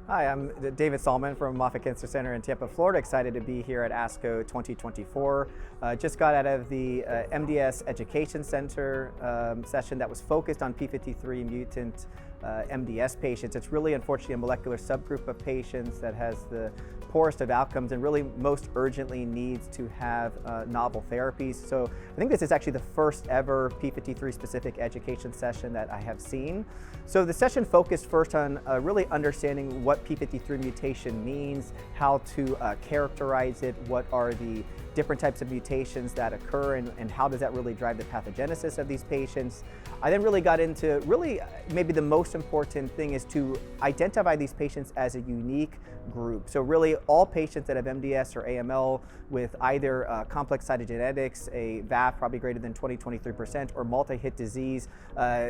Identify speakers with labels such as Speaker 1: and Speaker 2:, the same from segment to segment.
Speaker 1: Hi, I'm David Sallman from Moffitt Cancer Center in Tampa, Florida. Excited to be here at ASCO 2024. Just got out of the MDS Education Center session that was focused on P53 mutant MDS patients. It's really, unfortunately, a molecular subgroup of patients that has the poorest of outcomes and really most urgently needs to have novel therapies. So I think this is actually the first ever P53 specific education session that I have seen. So the session focused first on really understanding what P53 mutation means, how to characterize it, what are the different types of mutations that occur, and how does that really drive the pathogenesis of these patients. I then really got into maybe the most important thing is to identify these patients as a unique group. So really all patients that have MDS or AML with either complex cytogenetics, a VAF probably greater than 20-23%, or multi-hit disease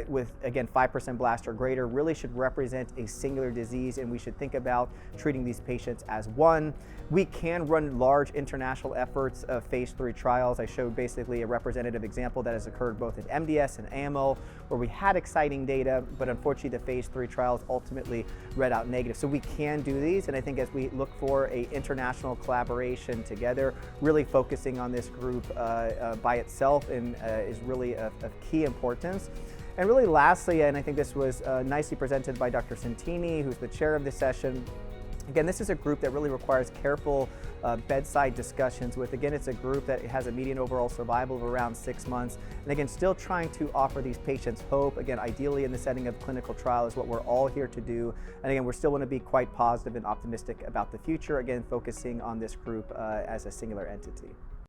Speaker 1: with, again, 5% blast or greater really should represent a singular disease, and we should think about treating these patients as one. We can run large international efforts of phase 3 trials. I showed basically a representative example that has occurred both in MDS and AML, where we had exciting data, but unfortunately the phase 3 trials ultimately read out negative. So we can do these, and I think as we look for an international collaboration together, really focusing on this group by itself is really of key importance. And really lastly, and I think this was nicely presented by Dr. Santini, who's the chair of this session, again, this is a group that really requires careful bedside discussions with. Again, it's a group that has a median overall survival of around 6 months. And again, still trying to offer these patients hope. Again, ideally in the setting of clinical trial is what we're all here to do. And again, we're still going to be quite positive and optimistic about the future. Again, focusing on this group as a singular entity.